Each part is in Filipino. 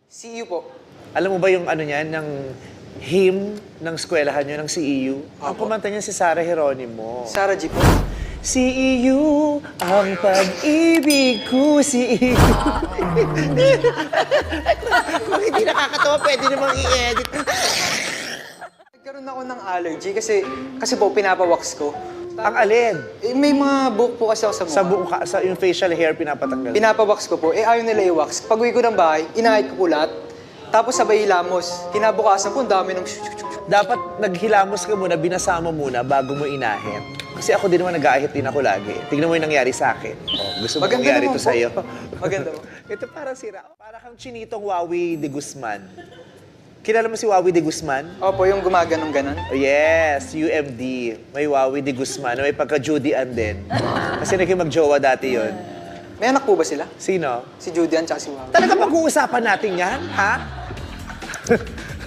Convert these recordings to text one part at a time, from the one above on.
CEU po. Alam mo ba yung ano niyan, ng hymn ng eskwelahan nyo, ng CEU? Ang kumanta niya si Sarah Geronimo. Sarah G po. CEU, ang pag-ibig ko, CEU. Kung hindi nakakatawa, pwede namang i-edit. Nagkaroon ako ng allergy kasi po pinapawax ko. Ang alin? Eh, may mga buhok po kasi ako sa mukha. Sa buong yung facial hair pinapatanggal. Pinapawax ko po. Eh, ayaw nila i-wax. Pag uwi ko ng bahay, inahit ko po lahat. Tapos sabay hilamos. Kinabukasan po, ang dami ng Dapat naghilamos ka muna, binasa mo muna bago mo inahit. Kasi ako din naman nag-aahit din ako lagi. Tignan mo yung nangyari sa akin. Oh, gusto mo Maganda mangyari naman to po. sa'yo? Maganda po. Ito parang sira. Para kang chinitong Wawi de Guzman. Kilala mo si Wawi de Guzman? Opo, yung gumaganong ganon. Oh, yes, UMD. May Wawi de Guzman. May pagka-Judy-an din. Kasi naging mag-jowa dati yon. May anak po ba sila? Sino? Si Judy at si Wawa. Talaga pag-uusapan natin yan, ha?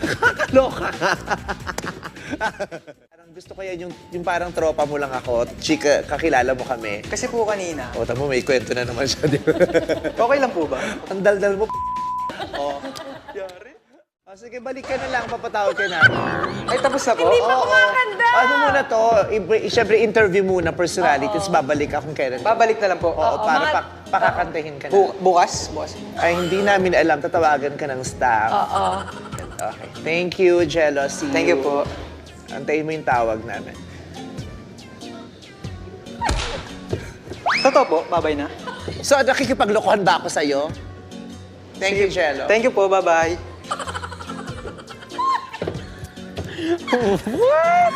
Kakaloka. Parang gusto ko yan yung parang tropa mo lang ako. Chika, kakilala mo kami. Kasi po kanina. O, tamo, may kwento na naman siya, di ba? Okay lang po ba? Ang daldal mo, o. Yari. O, sige, balik ka na lang, papatawag ka na. Ay, tapos na po? Hindi pa kumakanda! Ano muna to? Siyempre, interview muna, personality, tapos babalik akong kailan. Babalik na lang po. Oo, para pakakantahin ka na. Bukas? Bukas. Ay, hindi namin alam, tatawagan ka ng staff. Oo. Okay. Thank you, Jealousy. Thank you po. Antayin mo yung tawag namin. Totoo po, babay na. So, nakikipaglokohan ba ako sa'yo? Thank you, Jello. Thank you po, bye-bye. What?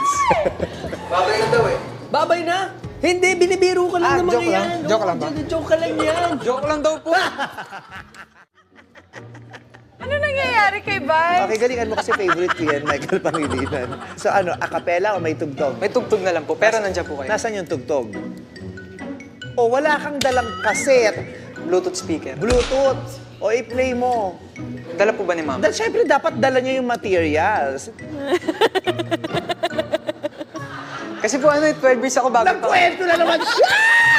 Babay na daw eh. Babay na! Hindi, binibiro ka lang ng mga joke lang? yan. Joke lang ba? Joke ka lang yan. Joke lang daw po. Ano nangyayari kay Vibes? Okay, galingan mo kasi favorite ko yan, Michael Pangilinan. So ano, acapella o may tugtog? May tugtog na lang po, pero nandiyan po kayo. Nasaan yung tugtog? O wala kang dalang kaset, Bluetooth speaker. Bluetooth, o i-play mo. Dala po ba ni Mama? Siyempre, dapat dala niyo yung materials. Kasi po ano, 12 years ako bago pa. Nagkwento na naman siya!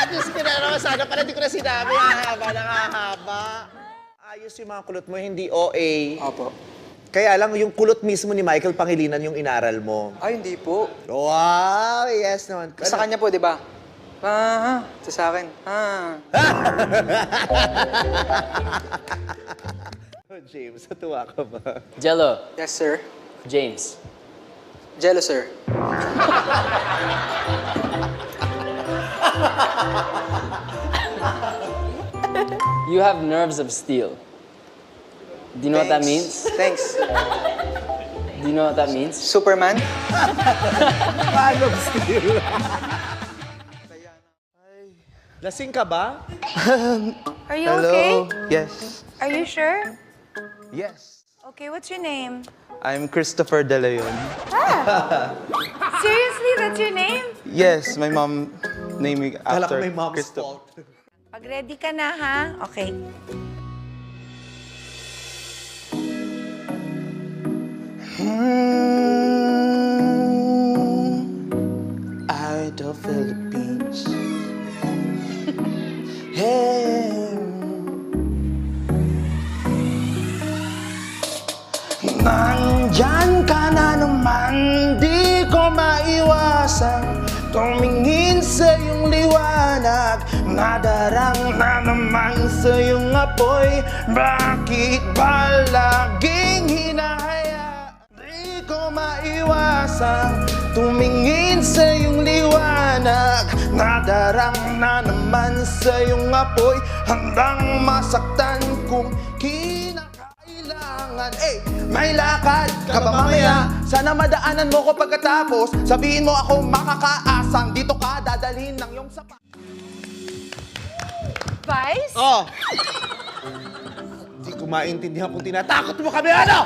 Diyos ko na naman, sana pala di ko na sinabi. Hahaba, nakahaba. Ayos yung mga kulot mo, hindi OA. Opo. Kaya lang, yung kulot mismo ni Michael Pangilinan yung inaral mo. Ay, hindi po. Wow! Yes naman. Sa kanya po, di ba? Sa akin. Oh, James, natuwa ka ba? Jello, Yes, sir. James. Jello, sir. You have nerves of steel. Do you know what that means? Thanks. Do you know what that means? Superman? Paano still? Lasing ka ba? Are you okay? Yes. Are you sure? Yes. Okay, what's your name? I'm Christopher De Leon. Seriously, that's your name? Yes, my mom named me Kala ko after may mom's Christopher. fault. Pag ready ka na, ha? Okay. Idol Philippines. Hey. Nandyan ka na naman, di ko maiwasan tumingin sa iyong liwanag. Nadarang na naman sa iyong apoy. Bakit ba laging hinahaya? Di ko maiwasan tumingin sa iyong liwanag. Nadarang na naman sa iyong apoy. Handang masaktan kung kinakailangan. May lakad ka ba mamaya? Sana madaanan mo ko pagkatapos. Sabihin mo ako makakaasang dito ka dadalhin ng iyong sapat. Vice? Oh! Hindi ko maintindihan kung tinatakot mo kami, ano?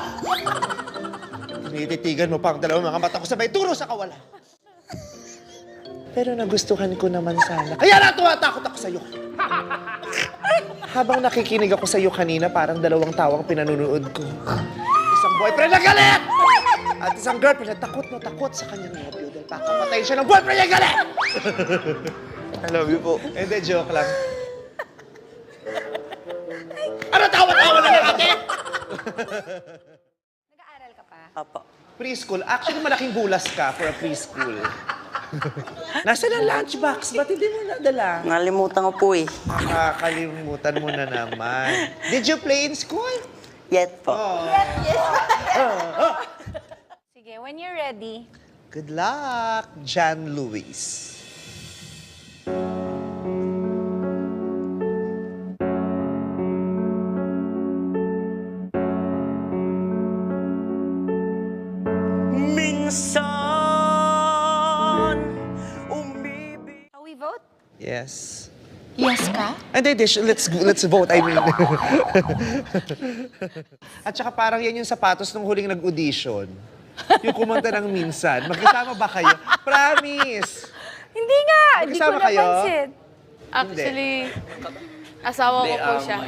Tinititigan mo pa ang dalawang mga mata ko sabay turo sa kawalan. Pero nagustuhan ko naman sana. Kaya na tumatakot ako sa'yo. Habang nakikinig ako sa'yo kanina, parang dalawang tawang pinanunood ko. Isang boyfriend na galit! At isang girlfriend na takot na takot sa kanyang nobyo dahil pakapatayin siya ng boyfriend niya galit! I love you po. Hindi, joke lang. Ano tawa-tawa na lang ate? Nag-aaral ka pa? Apo. Preschool. Actually, malaking bulas ka for a preschool. Nasaan ang lunchbox? Ba't hindi mo nadala? Nalimutan ko po eh. Nakakalimutan mo na naman. Did you play in school? Yet po. Sige, when you're ready. Good luck, John Lewis. Minsan, umibig. How we vote? Yes. Yes ka? And then, let's vote, I mean. At saka parang yan yung sapatos nung huling nag-audition. Yung kumanta ng minsan. Magkasama ba kayo? Promise! Hindi nga, hindi ko Magkasama kayo? napansin. Actually, asawa ko po siya.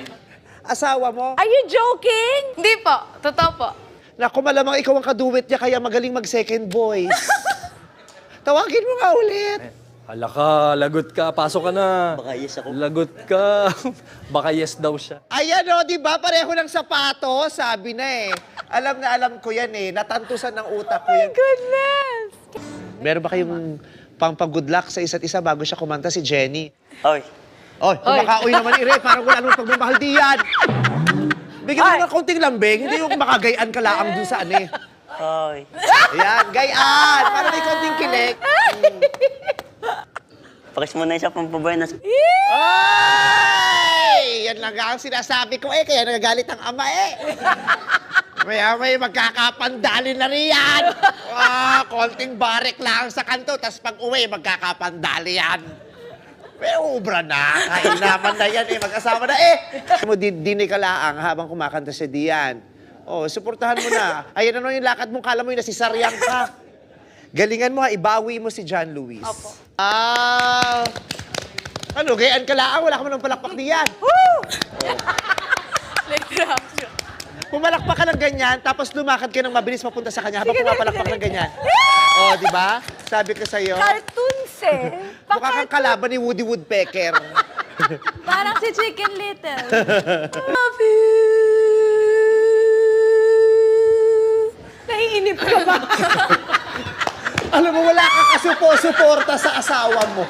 Asawa mo? Are you joking? Hindi po, totoo po. Naku, malamang ikaw ang kaduwit niya kaya magaling mag-second voice. Tawagin mo nga ulit. Hala ka, lagot ka, pasok ka na. Baka yes ako. Lagot ka. Baka yes daw siya. Ayan o, di ba? Pareho ng sapatos, sabi na eh. Alam na alam ko yan eh. Natantusan ng utak ko yan. Goodness! Meron ba kayong pang-good luck sa isa't isa bago siya kumanta si Jenny? Oy, Oy, kumakauy naman ni Ray. Parang wala namang pagmamahal diyan. Bigyan mo ng konting lambing. Hindi yung makagayaan ka lang dun sa ano eh. oy. Ayan, gayaan. Para may konting kilik. Pakis mo na isa pang pabuenas. Ay! Yan lang ang sinasabi ko eh. Kaya nagagalit ang ama eh. May magkakapandali na riyan. Konting barek lang sa kanto. Tapos pag uwi, magkakapandali yan. May ubra na. Kain naman na yan eh. Mag-asawa na eh. Dini ka laang habang kumakanta si Dian. Oh, suportahan mo na. Ayan ano yung lakad mo. Kala mo yung nasisaryang ka. Galingan mo ha. Ibawi mo si John Lewis. Opo. Ano, gayaan ka laang. Wala ka man ng palakpak diyan. Pumalakpak ka ng ganyan, tapos lumakad ka ng mabilis papunta sa kanya habang pumapalakpak ng ganyan. Oh, di ba? Sabi ko sa'yo, Cartoons eh. mukha kang kalaban ni Woody Woodpecker. Parang si Chicken Little. Love you. Naiinip ka ba? Alam mo, wala kang kasupo-suporta sa asawa mo.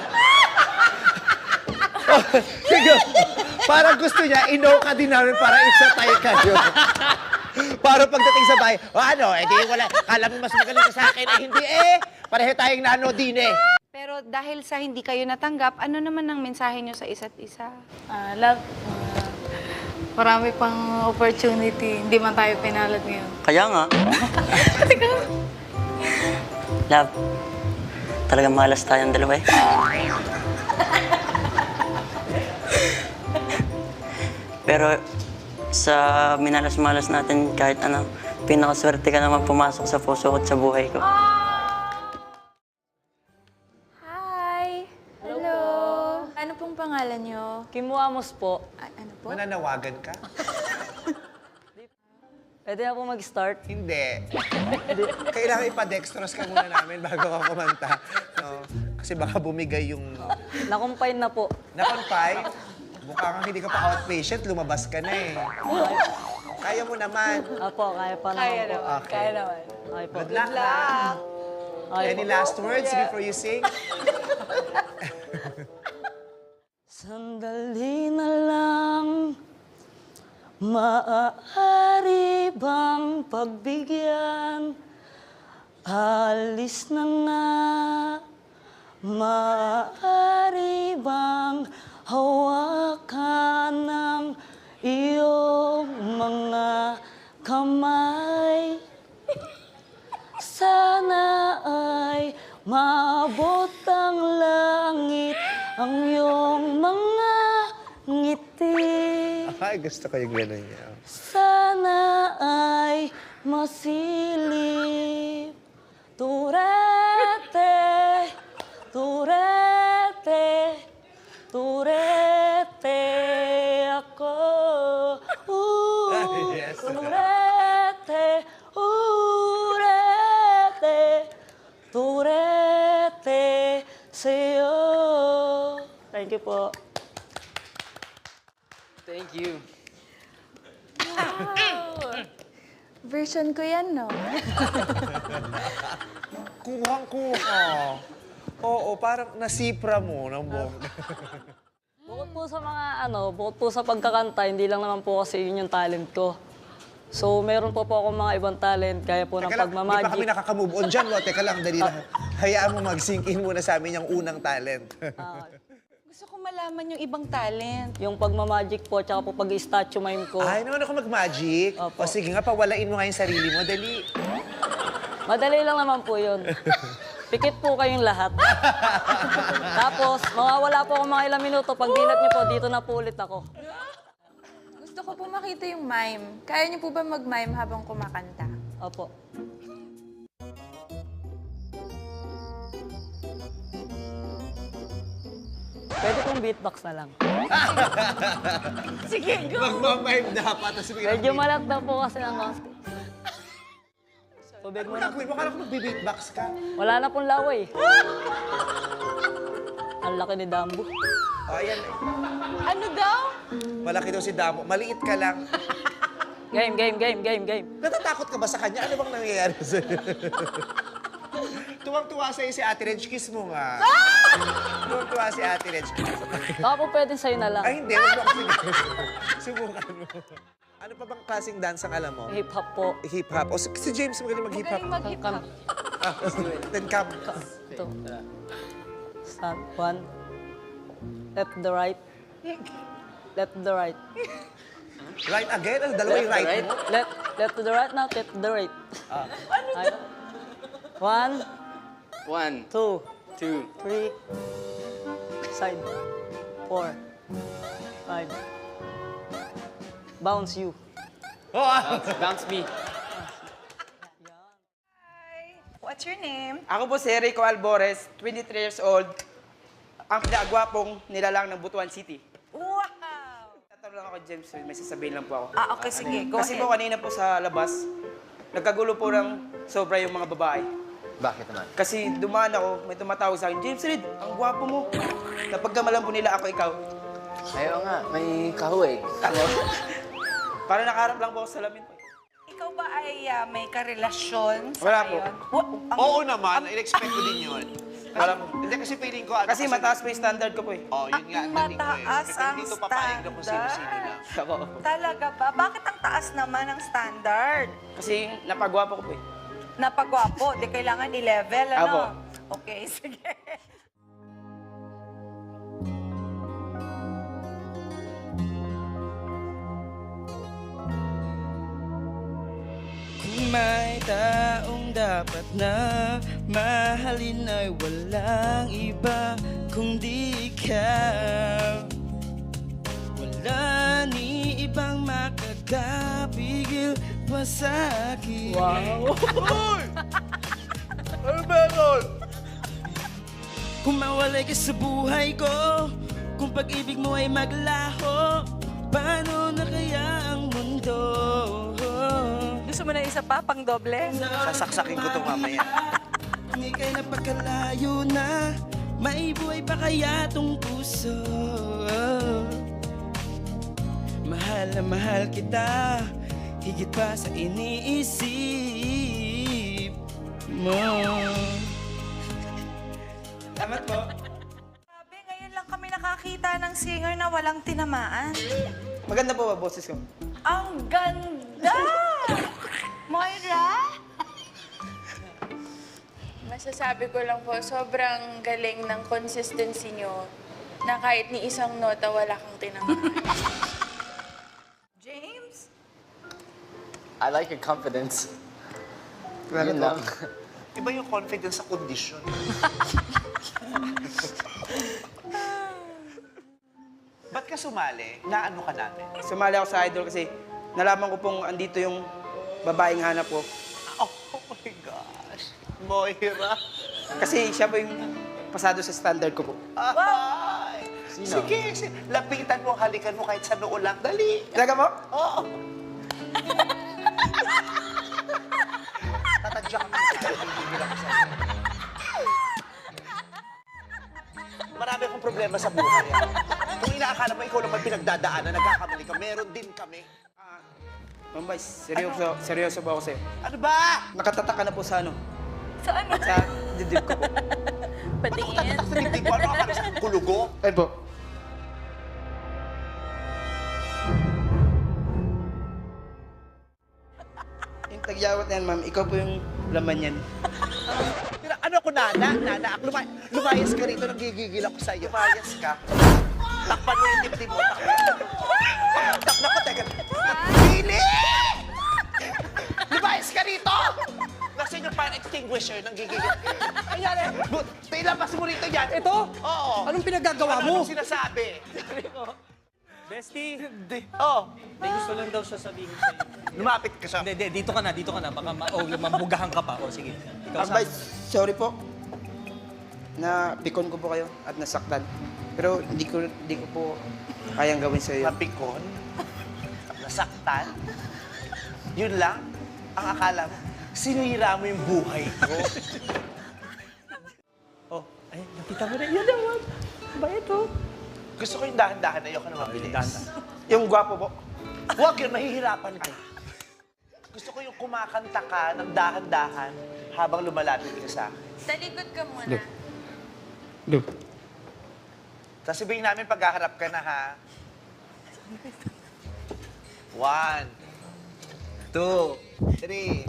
Oh, sige, parang gusto niya, ino ka din namin para isatay kayo. Para pagdating sa bahay, wala, kala mo mas magaling ka sa akin, hindi pareho tayong nano din eh. Pero dahil sa hindi kayo natanggap, ano naman ang mensahe nyo sa isa't isa? Love, marami pang opportunity. Hindi man tayo pinalad ngayon. Kaya nga. Love, talagang malas tayong dalawa eh. Pero sa minalas-malas natin, kahit ano, pinakaswerte ka naman pumasok sa puso ko at sa buhay ko. Hi! Hello! Ano pong pangalan nyo? Kim Wamos po. Ano po? Mananawagan ka? Pwede na po mag-start? Hindi. Kailangan ipa-dextrose ka muna namin bago ka kumanta. No? Kasi baka bumigay yung... Nakumpine na po. Na-confine? Mukha kang hindi ka pa outpatient, lumabas ka na eh. Kaya mo naman. Apo, kaya pa naman po. Okay. Kaya naman. Okay po. Good luck. Any last words before you sing? Sandali na lang, maaari bang pagbigyan? Alis na nga, maaari bang hawakan ng iyong mga kamay? Sana ay maabot ang langit ang iyong mga ngiti. Ay, gusto ko yung gano'n niya. Sana ay masilip. Turete, turete, turete ako. Yes. Turete, urete, turete sa'yo. Thank you po. Thank you. Version ko yan, no? Kuhang-kuha. Oo, parang nasipra mo ng bongga. Bukod po sa mga bukod po sa pagkakanta, hindi lang naman po kasi yun yung talent ko. So, meron po ako mga ibang talent, kaya po ng Teka lang, di pa kami pagmamagic. nakaka-move on dyan. Teka lang, dali lang. Hayaan mo mag-sink in muna sa amin yung unang talent. Gusto ko malaman yung ibang talent. Yung pagmamagic po, tsaka po pag-statue mime ko. Ay, naman ako mag-magic. Opo. O sige nga, pawalain mo nga yung sarili mo. Dali. Madali lang naman po yun. Pikit po kayong lahat. Tapos, mawawala po ako mga ilang minuto. Pag dilat niyo po, dito na po ulit ako. Gusto ko po makita yung mime. Kaya niyo po ba mag-mime habang kumakanta? Opo. Pwede pong beatbox na lang. Magmamime dapat. Tapos Medyo malat na po kasi ng konti. Tubig Ano muna. gagawin mo? Kala ko magbe-beatbox ka. Wala na pong laway. Ang laki ni Dambo. O, ayan. Ano daw? Malaki daw si Damo. Maliit ka lang. Game. Natatakot ka ba sa kanya? Ano bang nangyayari sa'yo? Tuwang-tuwa sa'yo si Ate Reg. Kiss mo nga. Tuwang-tuwa si Ate Reg. Baka po pwedeng sa'yo na lang. Ay, hindi. Huwag mo kasi. Subukan mo. Ano pa bang klaseng dance ang alam mo? Hip-hop po. Hip-hop. O, si James magaling mag-hip-hop. Magaling mag-hip-hop. Ah, then come. Ito. Stand. One. Left the right. Left the right. Right again? Ano, dalawa yung right mo? Left to the right now, left to the right. Ano One, 1, 2, 2, 3. Side. 4, 5. Bounce you. bounce me. What's your name? Ako po si Rico Albores, 23 years old. Ang pinagwapong nilalang ng Butuan City. Wow! Tatanong lang ako, James, may sasabihin lang po ako. Ah, okay, sige. Go Kasi ahead. po kanina po sa labas, nagkagulo po ng sobra yung mga babae. Bakit naman? Kasi dumaan ako, may tumatawag sa akin, James Reid, ang gwapo mo. Napagkamalan po nila ako ikaw. Ayaw nga, may kahoy. Para nakaharap lang po ako sa salamin po. Ikaw ba ay may karelasyon sa Wala po. ngayon? Oo naman. In-expect ko din yun. Wala po. Hindi kasi feeling ko... Kasi mataas po yung standard ko po eh. Oh, yun nga. ang dating ko eh. Mataas Kasi hindi ang to papayag na kung sino-sino standard. lang. Ako. Talaga ba? Bakit ang taas naman ang standard? Kasi napagwapo ko po eh. Napagwapo, di kailangan i-level, ano? Apo. Okay, sige. Kung may taong dapat na mahalin ay walang iba kundi ikaw. Wala ni ibang makakapigil pa sa akin. Wow! Ano meron? Kung mawalay ka sa buhay ko, kung pag-ibig mo ay maglaho, paano na kaya ang mundo? Gusto mo na isa pa, pang doble? Sasaksakin ko to mamaya. Kung ika'y napagkalayo na, maibuhay pa kaya tong puso? Mahal na mahal kita, higit pa sa iniisip mo. Salamat po. Grabe, ngayon lang kami nakakita ng singer na walang tinamaan. Maganda po ba boses ko? Ang ganda! Moira? Masasabi ko lang po, sobrang galing ng consistency nyo na kahit ni isang nota wala kang tinamaan. James? I like your confidence. Ano Yun to? lang. Iba yung confidence sa condition. Ba't ka sumali? Naano ka natin? Sumali ako sa Idol kasi nalaman ko pong andito yung babaeng hanap ko. Oh my gosh. Moira. Kasi siya po yung pasado sa standard ko po. Ay. Sige. Lapitan mo, halikan mo kahit sa noo lang. Dali. Talaga po? Oo. Tatadya ka Marami akong problema sa buhay. Kung inaakala mo ikaw naman pinagdadaanan, nagkakamali ka, meron din kami. Mambay, seryoso ba ako sa'yo? Ano ba? Nakatatak ka na po sa ano? Sa ano? Sa dibdib ko po. Patingin. Sa dibdib mo, ano ka sa kulugo? Ayun po. Yung tagyawat na yan, ma'am, ikaw po yung laman yan. Pero ano ko, Nana? Lumayas ka rito, nagigigil ako sa'yo. Lumayas ka. Takpan mo yung dibdib mo. Takpan ko, teka. Pili! Lumayas ka rito! Nasaan yung fire extinguisher, nanggigigil. Ayan eh, ilabas mo rito yan. Ito? Oo. Anong pinagagawa mo? Anong sinasabi? Bestie, Oo. may gusto lang daw siya sabihin sa'yo. Lumapit ka siya. Hindi, dito ka na. Baka mambugahan ka pa. O sige. Ikaw Mambay, sorry po. Napikon ko po kayo at nasaktan. Pero hindi ko po kayang gawin sa'yo. Napikon? Nasaktan? Yun lang? Ang akala mo? Sinira mo yung buhay ko. Oh, ay, nakita mo na. Yan naman. Ba ito? Gusto ko yung dahan-dahan, ayoko na mabilis. dahan-dahan. Yung gwapo po. Huwag yun, mahihirapan ka. Gusto ko yung kumakanta ka ng dahan-dahan habang lumalapit ka sa akin. Talikod ka muna. Tapos sabihin namin paghaharap ka na, ha? 1, 2, 3.